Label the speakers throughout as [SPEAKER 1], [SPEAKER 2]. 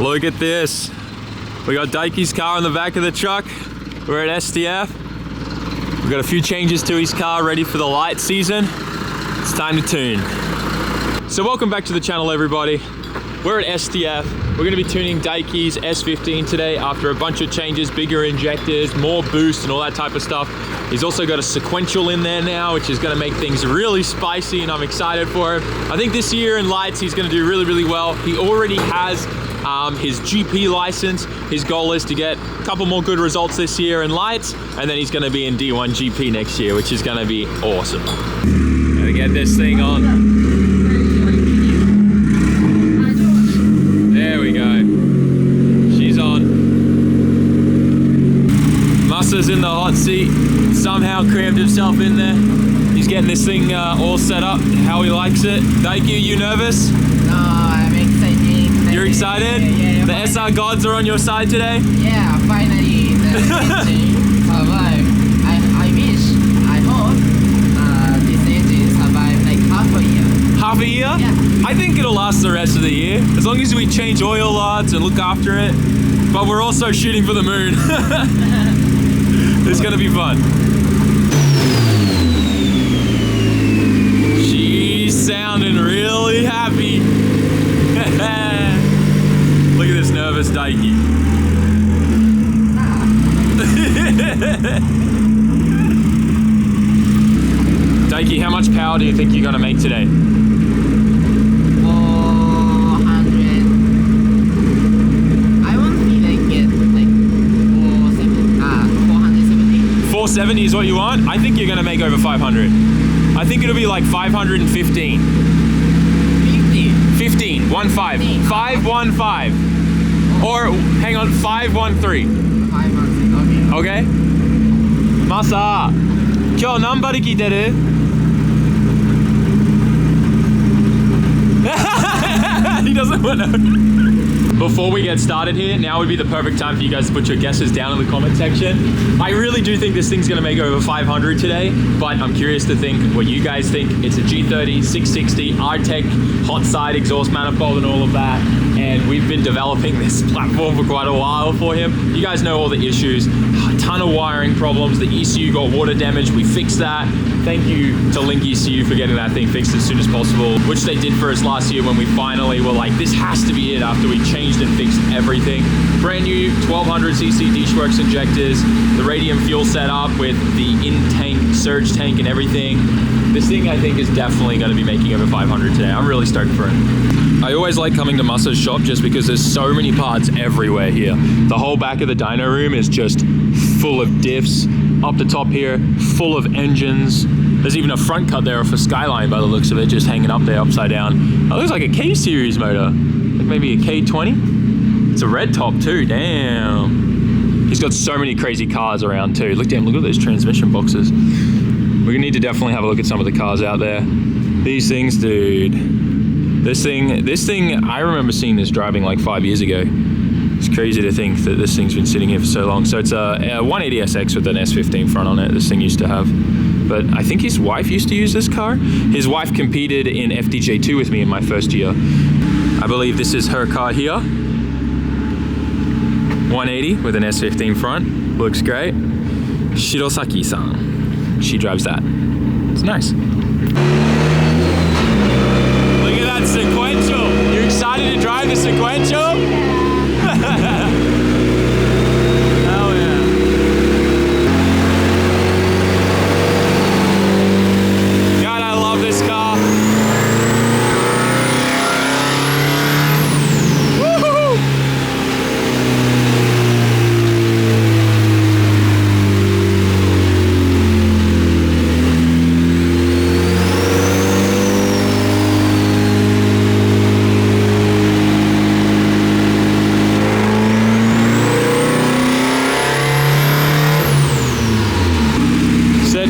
[SPEAKER 1] Look at this. We got Daiki's car in the back of the truck. We're at STF. We've got a few changes to his car ready for the light season. It's time to tune. So welcome back to the channel, everybody. We're at STF. We're gonna be tuning Daiki's S15 today after a bunch of changes, bigger injectors, more boost and all that type of stuff. He's also got a sequential in there now, which is gonna make things really spicy, and I'm excited for him. I think this year in lights, he's gonna do really, really well. He already has his GP license. His goal is to get a couple more good results this year in lights, and then he's gonna be in D1 GP next year, which is gonna be awesome. Gotta get this thing on. There we go. She's on. Musa's in the hot seat. Somehow crammed himself in there. He's getting this thing all set up, how he likes it. Daiki, are you nervous?
[SPEAKER 2] No, I'm excited.
[SPEAKER 1] You're excited?
[SPEAKER 2] Yeah,
[SPEAKER 1] the SR gods are on your side today?
[SPEAKER 2] Yeah, finally the engine survived. I wish, I hope this engine survived like half a year.
[SPEAKER 1] Half a year?
[SPEAKER 2] Yeah.
[SPEAKER 1] I think it'll last the rest of the year, as long as we change oil lots and look after it. But we're also shooting for the moon. It's gonna be fun. She's sounding really happy. Look at this nervous Daiki. Daiki, how much power do you think you're gonna make today?
[SPEAKER 2] 400. I want to be like get like 470.
[SPEAKER 1] 470 is what you want? I think you're gonna make over 500. I think it'll be like 515. 15, 1-5. 515. Or hang on, 513.
[SPEAKER 2] 513, okay.
[SPEAKER 1] Okay? Masa, 今日何馬力出る? He doesn't want to. Before we get started here, now would be the perfect time for you guys to put your guesses down in the comment section. I really do think this thing's gonna make over 500 today, but I'm curious to think what you guys think. It's a G30, 660, R-Tech, hot side exhaust manifold and all of that. And we've been developing this platform for quite a while for him. You guys know all the issues, a ton of wiring problems. The ECU got water damage, we fixed that. Thank you to Link ECU for getting that thing fixed as soon as possible, which they did for us last year when we finally were like, this has to be it after we changed and fixed everything. Brand new 1200cc D-Works injectors, the radium fuel setup with the in-tank surge tank and everything. This thing I think is definitely going to be making over 500 today. I'm really stoked for it. I always like coming to Musa's shop just because there's so many parts everywhere here. The whole back of the dyno room is just full of diffs. Up the top here, full of engines. There's even a front cut there for Skyline by the looks of it, just hanging up there upside down. That looks like a K-series motor. Like maybe a K20? It's a red top too, damn. He's got so many crazy cars around too. Look at those transmission boxes. We're gonna need to definitely have a look at some of the cars out there. These things, dude. This thing, I remember seeing this driving like 5 years ago. It's crazy to think that this thing's been sitting here for so long. So it's a 180SX with an S15 front on it, this thing used to have. But I think his wife used to use this car. His wife competed in FDJ2 with me in my first year. I believe this is her car here. 180 with an S15 front, looks great. Shirosaki-san, she drives that. It's nice. Look at that sequential. You excited to drive the sequential? Hell yeah. God, I love this car. Woo-hoo-hoo.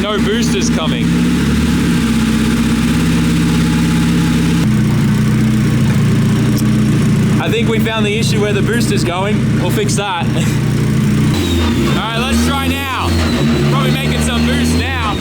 [SPEAKER 1] No boosters coming. I think we found the issue where the booster's going. We'll fix that. All right, let's try now. Probably making some boost now.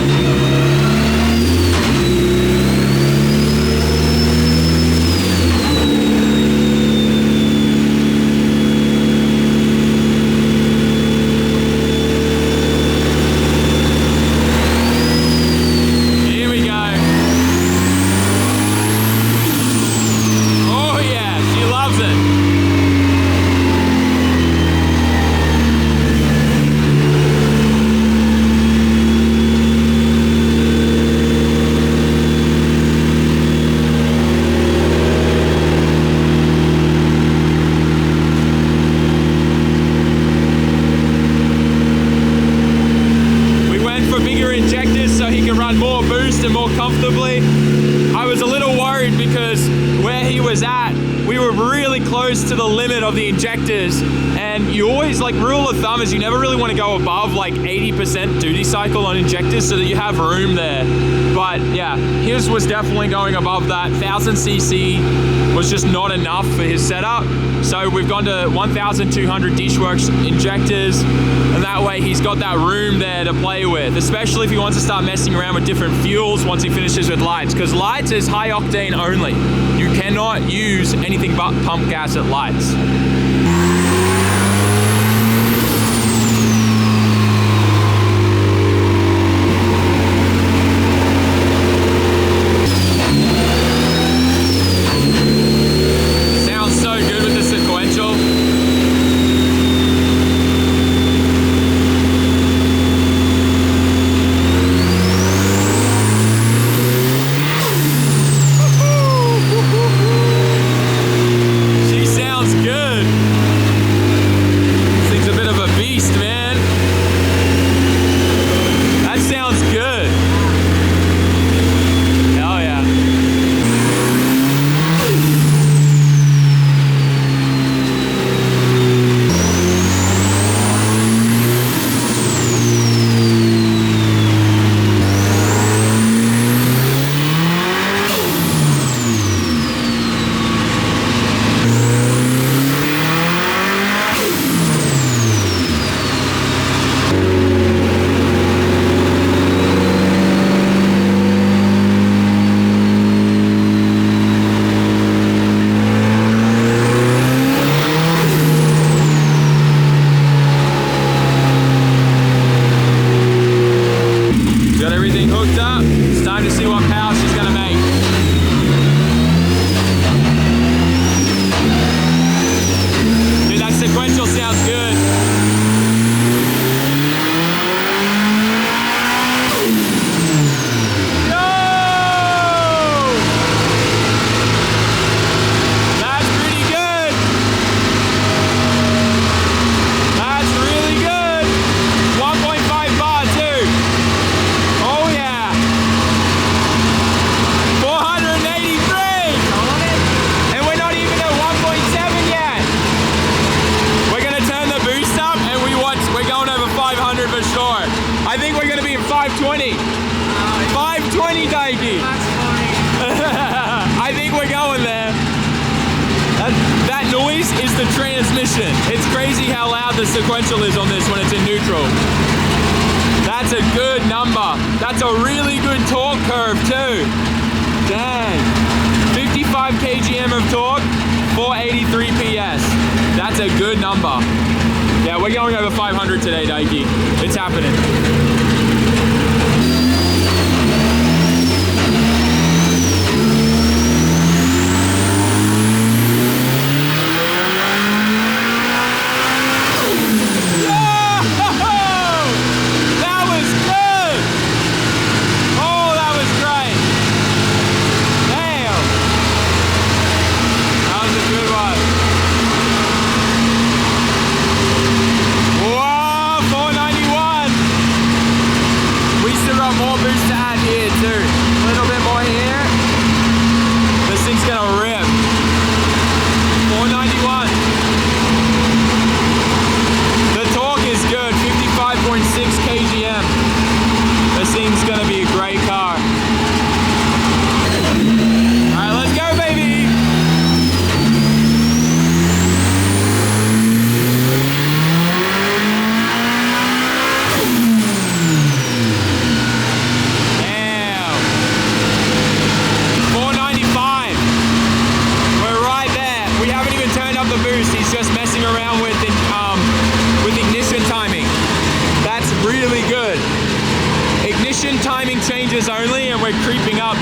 [SPEAKER 1] comfortably. I was a little worried because where he was at, we were really close to the limit of the injectors, and you always, like, rule of thumb is you never really want to go above like 80% duty cycle on injectors so that you have room there. But yeah, his was definitely going above that. 1000cc was just not enough for his setup, so we've gone to 1200 Dishworks injectors, and that way he's got that room there to play with, especially if he wants to start messing around with different fuels once he finishes with lights, because lights is high octane only. You cannot use anything but pump gas at lights. Sounds so good with the sequential. She sounds good. This thing's a bit of a beast, man. That sounds good. Hell yeah. Got everything hooked up. It's time to see what power she's gonna make. Dude, that sequential sounds good. Yo! That's pretty good. That's really good. 1.5 bar too. Oh yeah. 483. And we're not even at 1.7 yet. We're gonna turn the boost up and we're going over 500 for sure. I think we're gonna be at 520. 520 Daiki. I think we're going there. That noise is the transmission. It's crazy how loud the sequential is on this when it's in neutral. That's a good number. That's a really good torque curve too. Dang. 55 kgm of torque, 483 PS. That's a good number. Yeah, we're going over 500 today, Daiki. It's happening. That was good! Oh, that was great! Damn! That was a good one. Whoa, 491! We still got more boost to add here too. A little bit more here. This thing's gonna rip. 491. The torque is good, 55.6 kgm. This thing's gonna be a great car. All right, let's go, baby. Damn. 495. We're right there. We haven't even turned up the boost. He's just messing around with ignition timing. That's really good. Ignition timing changes only, and we're creeping up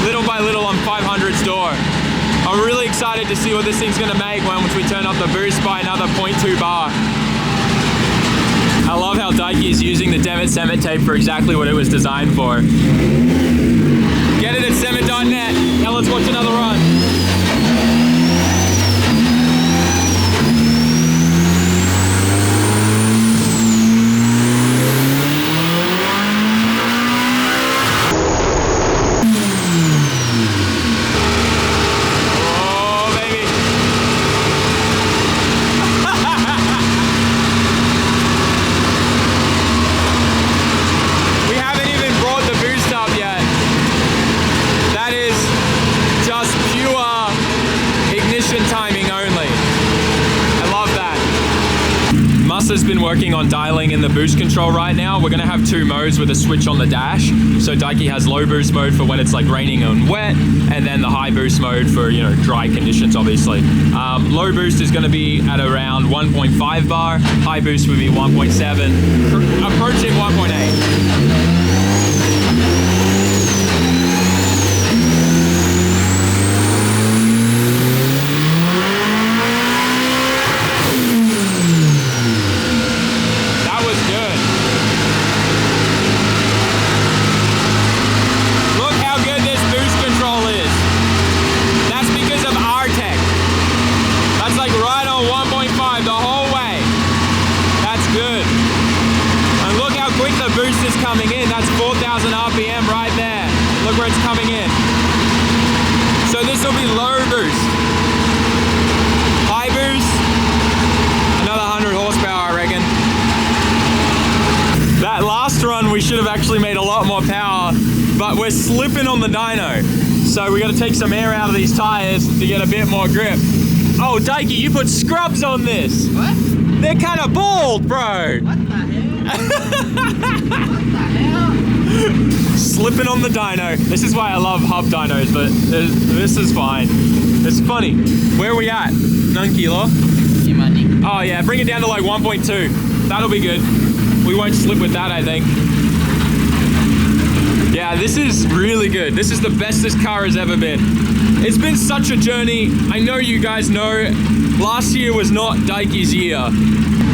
[SPEAKER 1] little by little on 500's door. I'm really excited to see what this thing's gonna make once we turn up the boost by another 0.2 bar. I love how Daiki is using the SAMMIT tape for exactly what it was designed for. Get it at SAMMIT.net. Now let's watch another run. Master's been working on dialing in the boost control right now. We're gonna have 2 modes with a switch on the dash. So Daiki has low boost mode for when it's like raining and wet, and then the high boost mode for, you know, dry conditions, obviously. Low boost is gonna be at around 1.5 bar. High boost would be 1.7, approaching 1.8. Coming in, that's 4,000 RPM right there. Look where it's coming in. So this will be low boost. High boost, another 100 horsepower, I reckon. That last run, we should have actually made a lot more power, but we're slipping on the dyno. So we got to take some air out of these tires to get a bit more grip. Oh, Daiki, you put scrubs on this.
[SPEAKER 2] What?
[SPEAKER 1] They're kind of bald, bro.
[SPEAKER 2] What the hell?
[SPEAKER 1] Slipping on the dyno. This is why I love hub dynos, but this is fine. It's funny. Where are we at? 9 kilo? Oh yeah, bring it down to like 1.2. That'll be good. We won't slip with that, I think. Yeah, this is really good. This is the best this car has ever been. It's been such a journey. I know you guys know last year was not Daiki's year.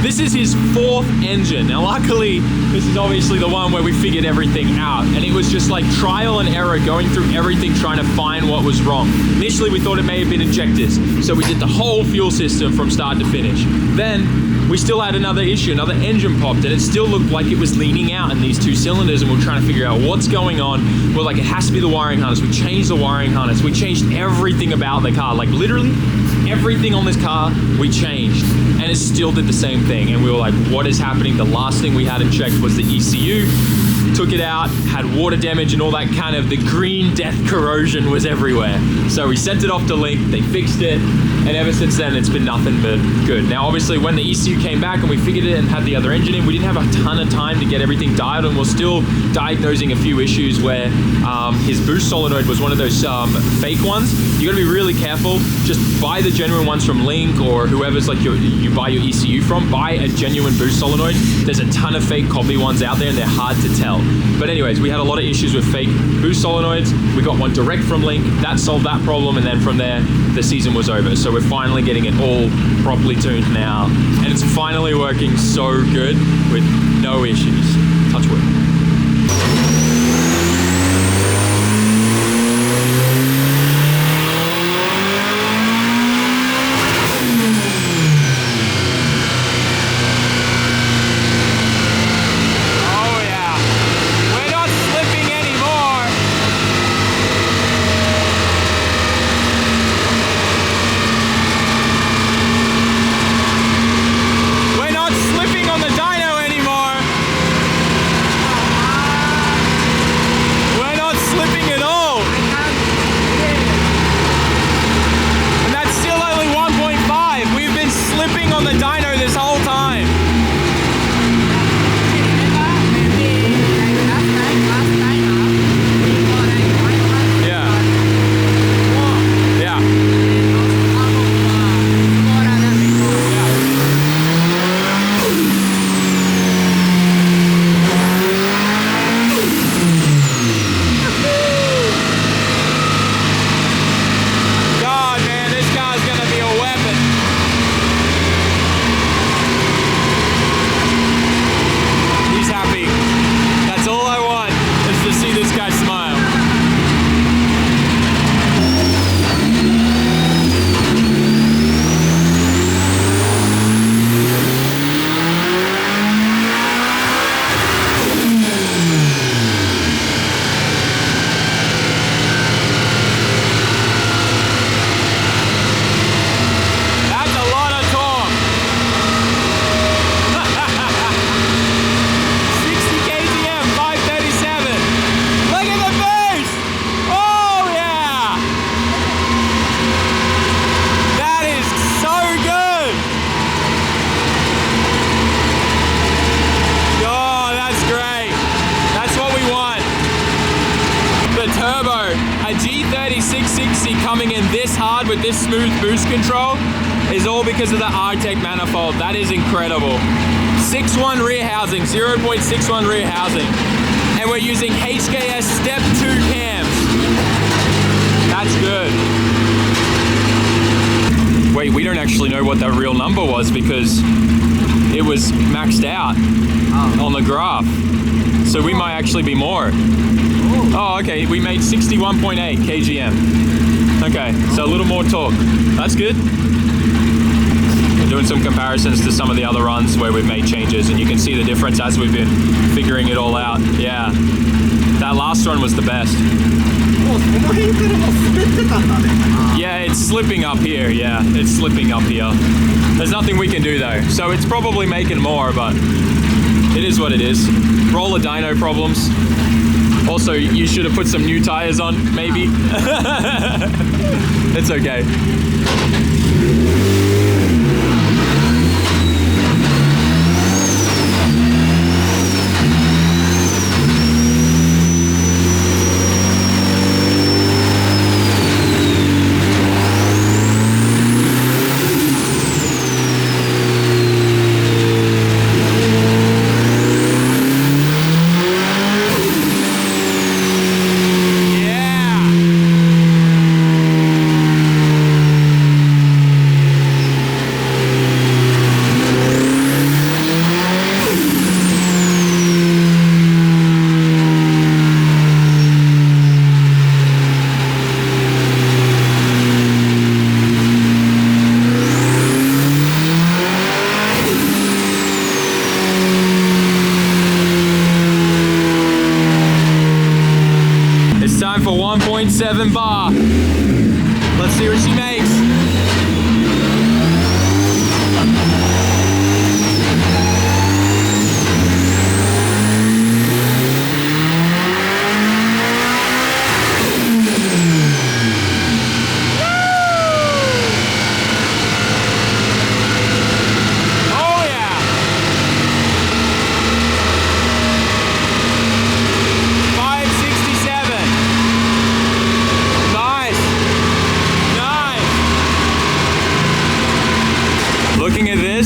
[SPEAKER 1] This is his 4th engine. Now, luckily, this is obviously the one where we figured everything out. And it was just like trial and error, going through everything, trying to find what was wrong. Initially, we thought it may have been injectors. So we did the whole fuel system from start to finish. Then we still had another issue, another engine popped, and it still looked like it was leaning out in these 2 cylinders, and we're trying to figure out what's going on. We're like, it has to be the wiring harness. We changed the wiring harness. We changed everything about the car, like literally everything on this car we changed, and it still did the same thing. And we were like, what is happening? The last thing we hadn't checked was the ECU. Took it out, had water damage and all that kind of, the green death corrosion was everywhere. So we sent it off to Link, they fixed it, and ever since then it's been nothing but good. Now obviously when the ECU came back and we figured it and had the other engine in, we didn't have a ton of time to get everything dialed, and we're still diagnosing a few issues where his boost solenoid was one of those fake ones. You gotta be really careful. Just buy the genuine ones from Link or whoever's like you buy your ECU from. Buy a genuine boost solenoid. There's a ton of fake copy ones out there and they're hard to tell. But anyways, we had a lot of issues with fake boost solenoids. We got one direct from Link. That solved that problem, and then from there, the season was over. So we're finally getting it all properly tuned now. And it's finally working so good with no issues. Touch wood. with this smooth boost control is all because of the Arctec manifold. That is incredible. 6.1 rear housing, 0.61 rear housing. And we're using HKS Step 2 cams. That's good. Wait, we don't actually know what that real number was because it was maxed out on the graph. So we might actually be more. Oh, okay, we made 61.8 kgm. Okay, so a little more torque. That's good. We're doing some comparisons to some of the other runs where we've made changes, and you can see the difference as we've been figuring it all out. Yeah, that last run was the best. Yeah, it's slipping up here. Yeah, it's slipping up here. There's nothing we can do though. So it's probably making more, but it is what it is. Roller dyno problems. Also, you should have put some new tires on, maybe. It's okay. Time for 1.7 bar. Let's see what she makes.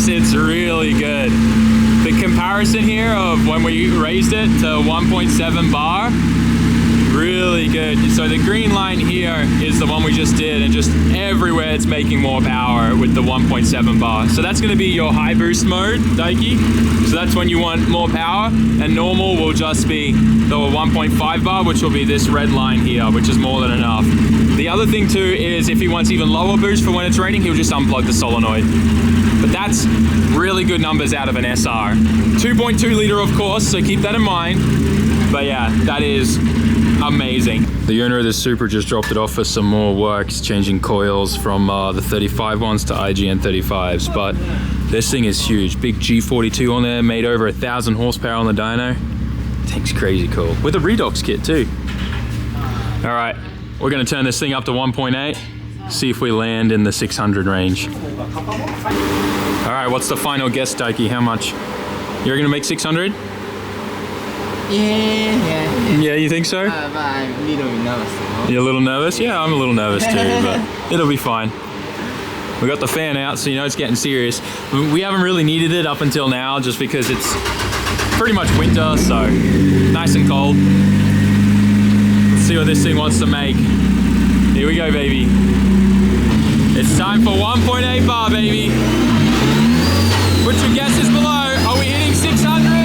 [SPEAKER 1] It's really good. The comparison here of when we raised it to 1.7 bar, really good. So the green line here is the one we just did, and just everywhere it's making more power with the 1.7 bar. So that's going to be your high boost mode, Daiki. So that's when you want more power, and normal will just be the 1.5 bar, which will be this red line here, which is more than enough. The other thing too is if he wants even lower boost for when it's raining, he'll just unplug the solenoid. But that's really good numbers out of an SR. 2.2 liter, of course, so keep that in mind. But yeah, that is amazing. The owner of this Supra just dropped it off for some more works, changing coils from the 35 ones to IGN 35s. But this thing is huge. Big G42 on there, made over 1,000 horsepower on the dyno. Thing's crazy cool. With a redox kit too. All right, we're gonna turn this thing up to 1.8. See if we land in the 600 range. All right, what's the final guess, Daiki? How much? You're gonna make 600? Yeah, you think so?
[SPEAKER 2] But I'm a little nervous.
[SPEAKER 1] You're a little nervous? Yeah, I'm a little nervous too, but it'll be fine. We got the fan out, so you know it's getting serious. We haven't really needed it up until now, just because it's pretty much winter, so nice and cold. Let's see what this thing wants to make. Here we go, baby. It's time for 1.8 bar, baby. Put your guesses below. Are we hitting 600?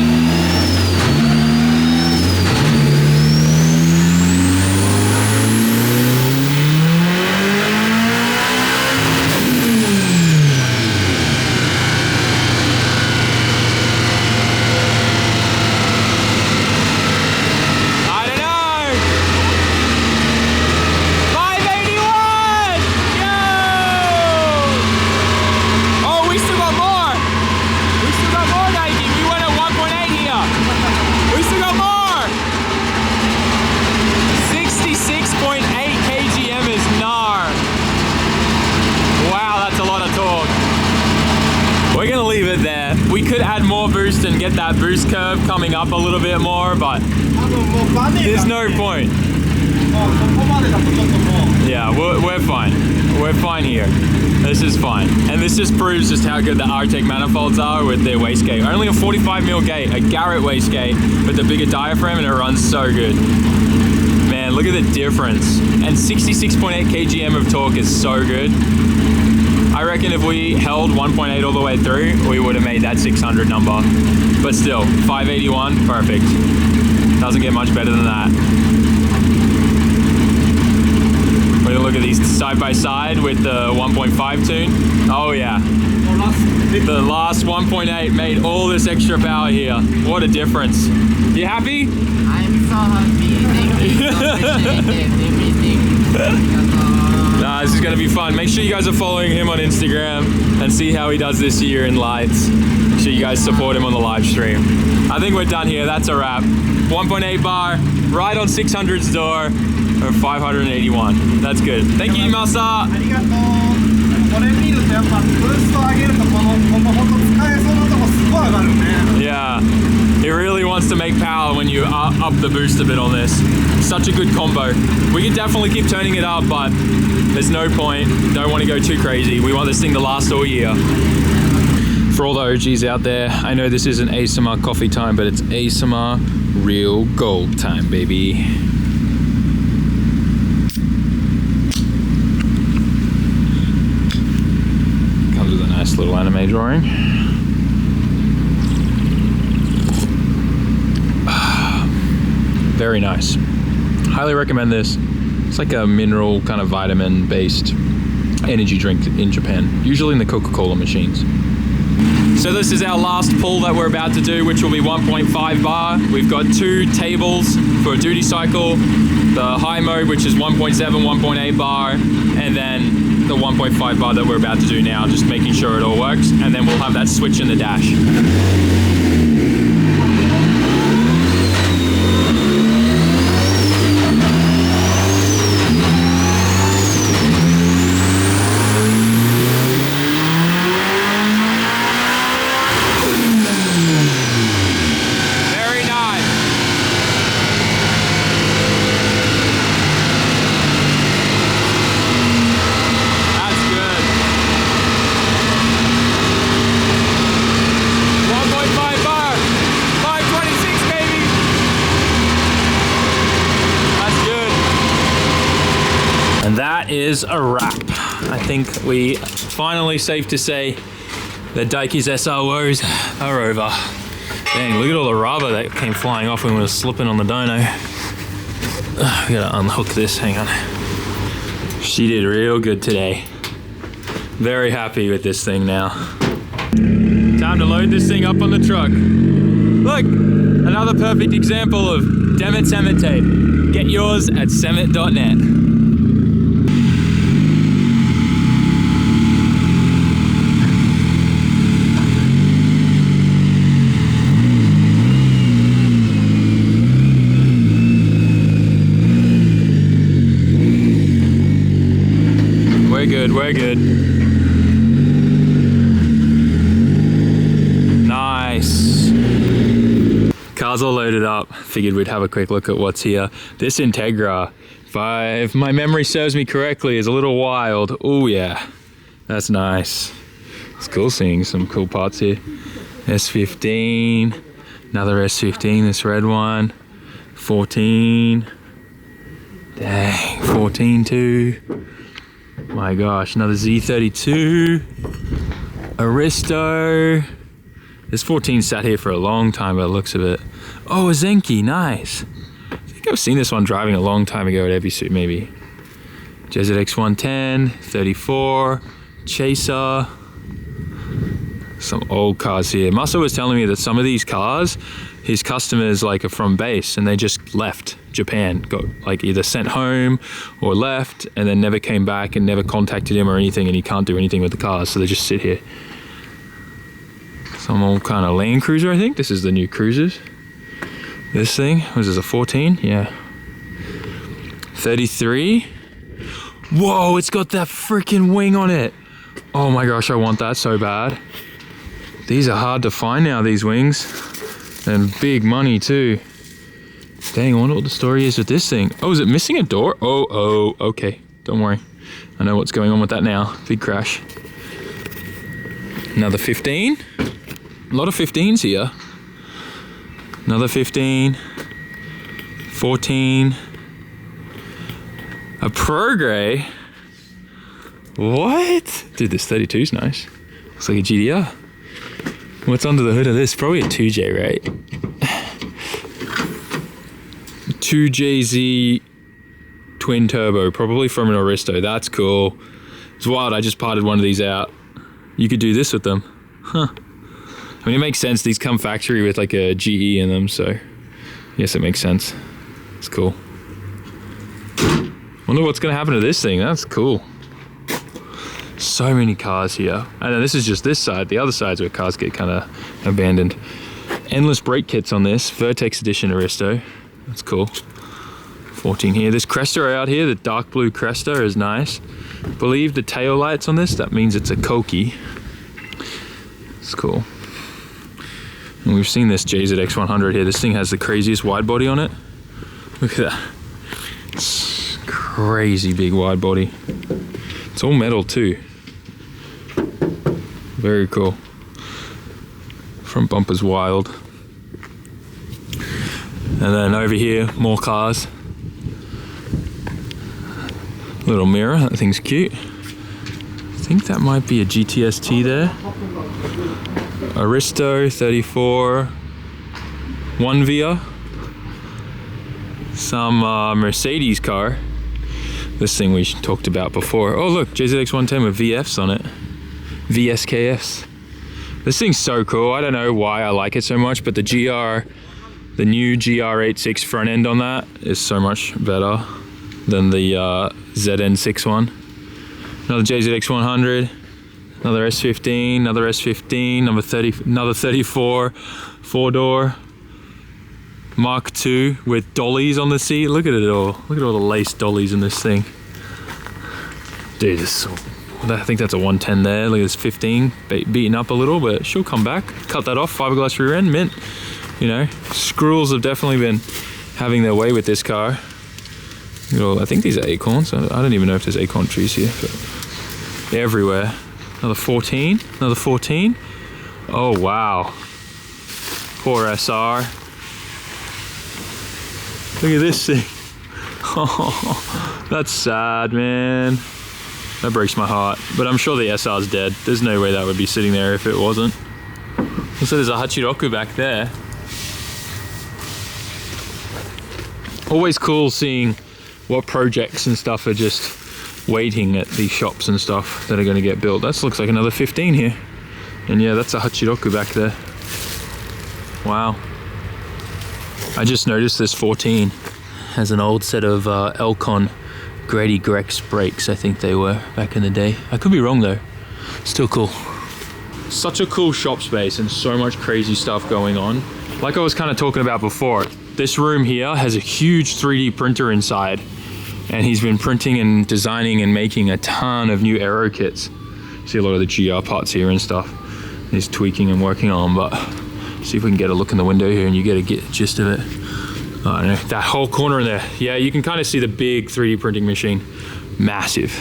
[SPEAKER 1] We're gonna leave it there. We could add more boost and get that boost curve coming up a little bit more, but there's no point. Yeah, we're fine. We're fine here. This is fine. And this just proves just how good the Arctic manifolds are with their wastegate. Only a 45mm gate, a Garrett wastegate with the bigger diaphragm, and it runs so good. Man, look at the difference. And 66.8 kgm of torque is so good. I reckon if we held 1.8 all the way through, we would have made that 600 number. But still, 581, perfect. Doesn't get much better than that. We're gonna look at these side by side with the 1.5 tune. Oh yeah. The last 1.8 made all this extra power here. What a difference. You happy?
[SPEAKER 2] I'm so happy. Thank you. So appreciate everything.
[SPEAKER 1] Nah, this is gonna be fun. Make sure you guys are following him on Instagram and see how he does this year in lights. Make sure you guys support him on the live stream. I think we're done here. That's a wrap. 1.8 bar, right on 600's door, or 581. That's good. Thank you, Masa. Yeah, it really wants to make power when you up the boost a bit on this. Such a good combo. We can definitely keep turning it up, but there's no point. Don't want to go too crazy. We want this thing to last all year. For all the OGs out there, I know this isn't ASMR coffee time, but it's ASMR real gold time, baby. Comes with a nice little anime drawing. Very nice. Highly recommend this. It's like a mineral kind of vitamin based energy drink in Japan, usually in the Coca-Cola machines. So this is our last pull that we're about to do, which will be 1.5 bar. We've got 2 tables for a duty cycle, the high mode, which is 1.7, 1.8 bar, and then the 1.5 bar that we're about to do now, just making sure it all works, and then we'll have that switch in the dash. Is a wrap. I think we finally safe to say the Daiki's SR20s are over. Dang, look at all the rubber that came flying off when we were slipping on the dyno. We gotta unhook this, hang on. She did real good today. Very happy with this thing now. Time to load this thing up on the truck. Look, another perfect example of Dammit SAMMIT tape. Get yours at sammit.net. We're good. Nice. Car's all loaded up. Figured we'd have a quick look at what's here. This Integra, if my memory serves me correctly, is a little wild. Oh yeah, that's nice. It's cool seeing some cool parts here. S15, another S15, this red one. 14. Dang, 14 too. My gosh, another Z32, Aristo. This 14 sat here for a long time by the looks of it. Oh, a Zenki, nice. I think I've seen this one driving a long time ago at Ebisu, maybe. JZX 110, 34, Chaser. Some old cars here. Masa was telling me that some of these cars, his customers like are from base and they just left Japan, got like either sent home or left and then never came back and never contacted him or anything, and he can't do anything with the cars, so they just sit here. Some old kind of Land Cruiser, I think. This is the new Cruisers. This thing, was this a 14? Yeah. 33. Whoa, it's got that freaking wing on it. Oh my gosh, I want that so bad. These are hard to find now, these wings. And big money too. Dang, I wonder what the story is with this thing. Oh, is it missing a door? Oh, okay. Don't worry. I know what's going on with that now. Big crash. Another 15. A lot of 15s here. Another 15. 14. A Pro Grey. What? Dude, this 32's nice. Looks like a GDR. What's under the hood of this? Probably a 2J, right? 2JZ twin turbo, probably from an Aristo. That's cool. It's wild, I just parted one of these out. You could do this with them. Huh. I mean, it makes sense. These come factory with like a GE in them, so yes, it makes sense. It's cool. Wonder what's gonna happen to this thing. That's cool. So many cars here. And then this is just this side. The other side's where cars get kind of abandoned. Endless brake kits on this. Vertex Edition Aristo. That's cool. 14 here. This Cresta out here, the dark blue Cresta is nice. Believe the tail lights on this, that means it's a Koki. It's cool. And we've seen this JZX100 here. This thing has the craziest wide body on it. Look at that. It's crazy big wide body. It's all metal too. Very cool. Front bumper's wild. And then over here, more cars. Little mirror, that thing's cute. I think that might be a GTST there. Aristo 34, 1Via. Some Mercedes car. This thing we talked about before. Oh look, JZX110 with VFs on it. VSKFs. This thing's so cool. I don't know why I like it so much, but the new GR86 front end on that is so much better than the ZN6 one. Another JZX100, another S15, another S15, another 34, 4-door, Mark II with dollies on the seat. Look at it all. Look at all the lace dollies in this thing. Dude, this is so, I think that's a 110 there. Look at this 15, beaten up a little, but she'll come back. Cut that off, fiberglass rear end, mint. You know, screws have definitely been having their way with this car. You know, I think these are acorns. I don't even know if there's acorn trees here, but they're everywhere. Another 14, another 14. Oh, wow. Poor SR. Look at this thing. Oh, that's sad, man. That breaks my heart. But I'm sure the SR's dead. There's no way that would be sitting there if it wasn't. So there's a Hachiroku back there. Always cool seeing what projects and stuff are just waiting at these shops and stuff that are going to get built. That looks like another 15 here. And yeah, that's a Hachiroku back there. Wow. I just noticed this 14 has an old set of Elcon Grady Grex brakes, I think they were back in the day. I could be wrong though. Still cool. Such a cool shop space and so much crazy stuff going on. Like I was kind of talking about before, this room here has a huge 3D printer inside, and he's been printing and designing and making a ton of new aero kits. See a lot of the GR parts here and stuff. He's tweaking and working on, but see if we can get a look in the window here and you get a gist of it. I don't know, that whole corner in there. Yeah, you can kind of see the big 3D printing machine. Massive.